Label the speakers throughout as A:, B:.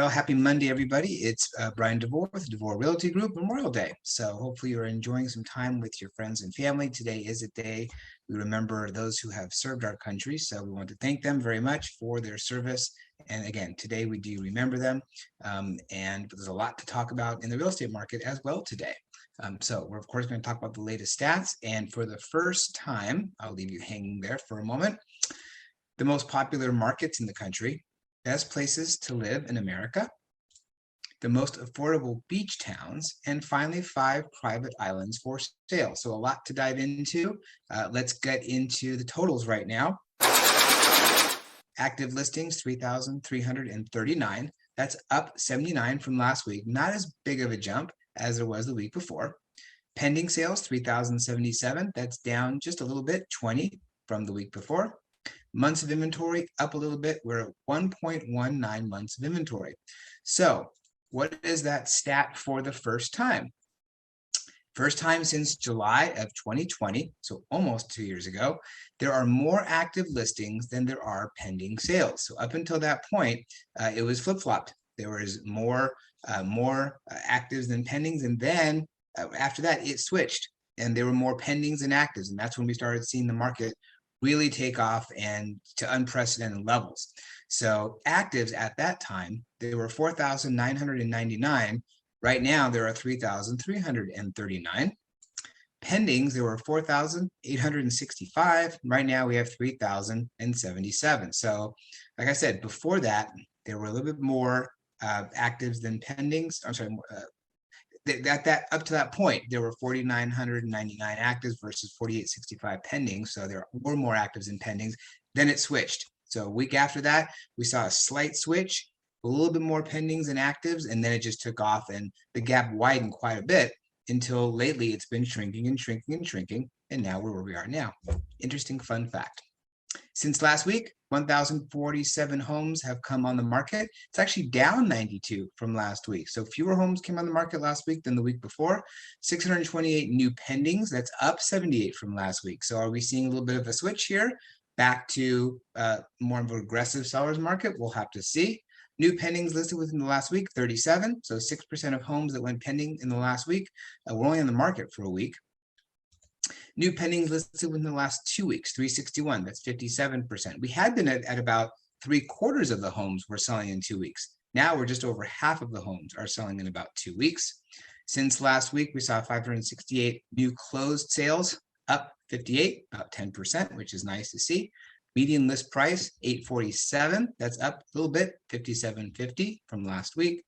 A: Well, happy Monday, everybody. It's Bryan Devore with Devore Realty Group, Memorial Day. So hopefully you're enjoying some time with your friends and family. Today is a day we remember those who have served our country. So we want to thank them very much for their service. And again, today we do remember them. And there's a lot to talk about in the real estate market as well today. So we're, of course, going to talk about the latest stats. And for the first time, I'll leave you hanging there for a moment. The most popular markets in the country, best places to live in America, the most affordable beach towns, and finally 5 private islands for sale. So a lot to dive into. Let's get into the totals right now. Active listings, 3,339. That's up 79 from last week. Not as big of a jump as there was the week before. Pending sales, 3,077. That's down just a little bit, 20 from the week before. Months of inventory up a little bit. We're at 1.19 months of inventory. So what is that stat for the first time? First time since July of 2020, so almost 2 years ago, there are more active listings than there are pending sales. So up until that point, it was flip-flopped. There was more actives than pendings, and then after that, it switched, and there were more pendings than actives, and that's when we started seeing the market really take off and to unprecedented levels. So actives at that time, there were 4,999. Right now, there are 3,339. Pendings, there were 4,865. Right now, we have 3,077. So like I said, before that, there were a little bit more actives than pendings. I'm sorry, up to that point, there were 4,999 actives versus 4,865 pendings. So there were more actives than pendings. Then it switched. So a week after that, we saw a slight switch, a little bit more pendings than actives, and then it just took off, and the gap widened quite a bit until lately it's been shrinking and shrinking and shrinking, and now we're where we are now. Interesting fun fact. Since last week, 1,047 homes have come on the market. It's actually down 92 from last week. So fewer homes came on the market last week than the week before. 628 new pendings. That's up 78 from last week. So are we seeing a little bit of a switch here back to more of an aggressive seller's market? We'll have to see. New pendings listed within the last week, 37. So 6% of homes that went pending in the last week were only on the market for a week. New pendings listed within the last 2 weeks, 361. That's 57%. We had been at about 3/4 of the homes were selling in 2 weeks. Now we're just over half of the homes are selling in about 2 weeks. Since last week, we saw 568 new closed sales, up 58, about 10%, which is nice to see. Median list price, 847. That's up a little bit, 57.50 from last week.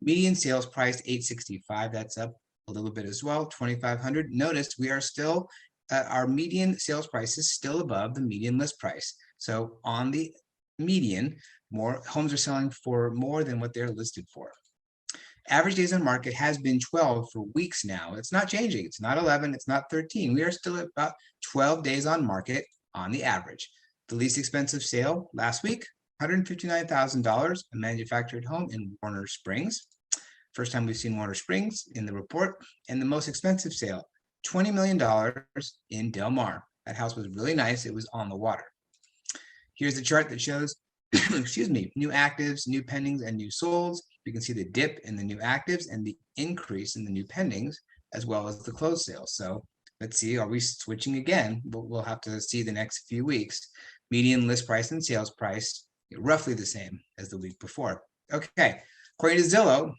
A: Median sales price, 865. That's up a little bit as well, 2,500. Notice we are still, our median sales price is still above the median list price. So on the median, more homes are selling for more than what they're listed for. Average days on market has been 12 for weeks now. It's not changing. It's not 11. It's not 13. We are still at about 12 days on market on the average. The least expensive sale last week, $159,000, a manufactured home in Warner Springs. First time we've seen Warner Springs in the report. And the most expensive sale, $20 million in Del Mar. That house was really nice. It was on the water. Here's the chart that shows, excuse me, new actives, new pendings, and new solds. You can see the dip in the new actives and the increase in the new pendings, as well as the closed sales. So let's see, are we switching again? We'll have to see the next few weeks. Median list price and sales price, roughly the same as the week before. Okay, according to Zillow,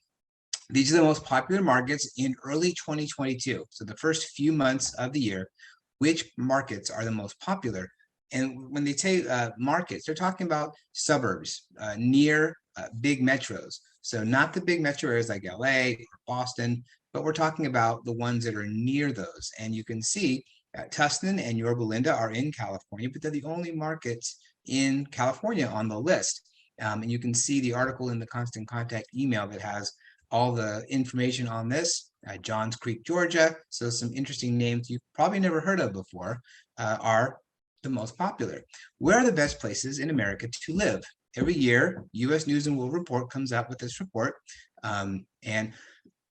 A: these are the most popular markets in early 2022. So the first few months of the year, which markets are the most popular? And when they say markets, they're talking about suburbs near big metros. So not the big metro areas like LA or Boston, but we're talking about the ones that are near those. And you can see Tustin and Yorba Linda are in California, but they're the only markets in California on the list. And you can see the article in the Constant Contact email that has all the information on this. Johns Creek, Georgia. So some interesting names you've probably never heard of before are the most popular. Where are the best places in America to live? Every year, U.S. News and World Report comes out with this report. And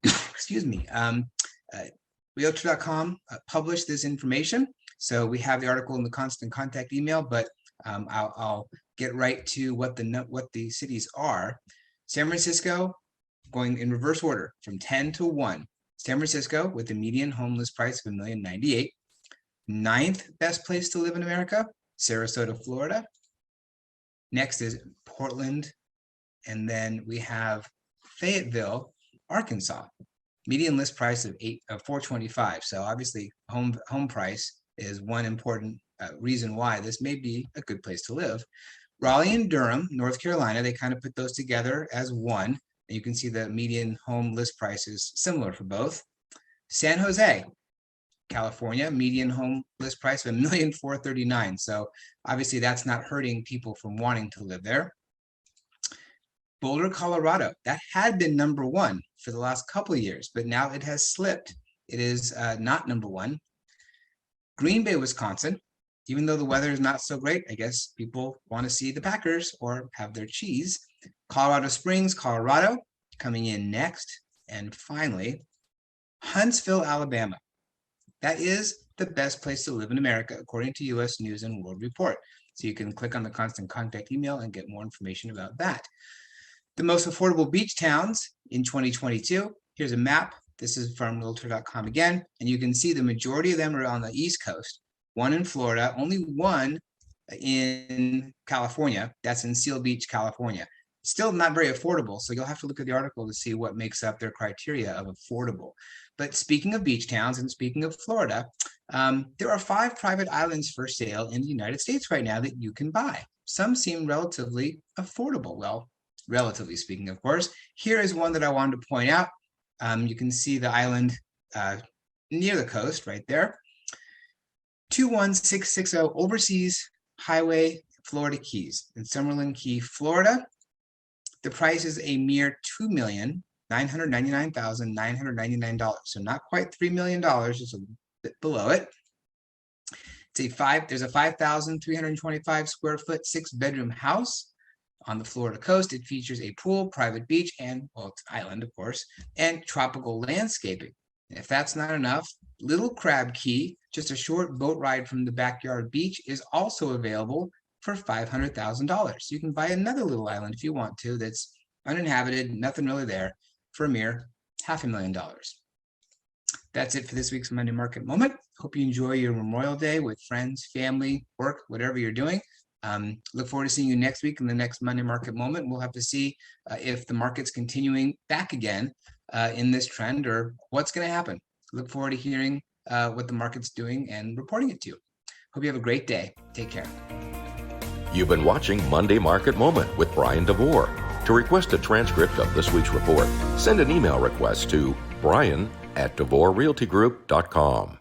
A: excuse me, Realtor.com published this information. So we have the article in the Constant Contact email, but I'll get right to what the cities are. San Francisco, going in reverse order from 10 to 1. San Francisco with the median home list price of $1,098,000. Ninth best place to live in America, Sarasota, Florida. Next is Portland. And then we have Fayetteville, Arkansas. Median list price of $425,000. So obviously home price is one important reason why this may be a good place to live. Raleigh and Durham, North Carolina, they kind of put those together as one. And you can see the median home list price is similar for both. San Jose, California, median home list price of $1,439,000. So obviously that's not hurting people from wanting to live there. Boulder, Colorado, that had been number one for the last couple of years, but now it has slipped. It is not number one. Green Bay, Wisconsin, even though the weather is not so great, I guess people want to see the Packers or have their cheese. Colorado Springs, Colorado, coming in next. And finally, Huntsville, Alabama. That is the best place to live in America, according to U.S. News and World Report. So you can click on the constant contact email and get more information about that. The most affordable beach towns in 2022. Here's a map. This is from Realtor.com again. And you can see the majority of them are on the East Coast. One in Florida, only one in California. That's in Seal Beach, California. Still not very affordable. So you'll have to look at the article to see what makes up their criteria of affordable. But speaking of beach towns and speaking of Florida, there are 5 private islands for sale in the United States right now that you can buy. Some seem relatively affordable. Well, relatively speaking, of course. Here is one that I wanted to point out. You can see the island near the coast right there. 21660 Overseas Highway, Florida Keys in Summerlin Key, Florida. The price is a mere $2,999,999. So not quite $3 million, just a bit below it. There's a 5,325 square foot, 6-bedroom house on the Florida coast. It features a pool, private beach, and, well, it's an island, of course, and tropical landscaping. If that's not enough, Little Crab Key, just a short boat ride from the backyard beach, is also available for $500,000. You can buy another little island if you want to that's uninhabited, nothing really there, for a mere $500,000. That's it for this week's Monday Market Moment. Hope you enjoy your Memorial Day with friends, family, work, whatever you're doing. Look forward to seeing you next week in the next Monday Market Moment. We'll have to see if the market's continuing back again in this trend or what's going to happen. Look forward to hearing what the market's doing and reporting it to you. Hope you have a great day. Take care.
B: You've been watching Monday Market Moment with Bryan Devore. To request a transcript of this week's report, send an email request to brian@DevoreRealtyGroup.com.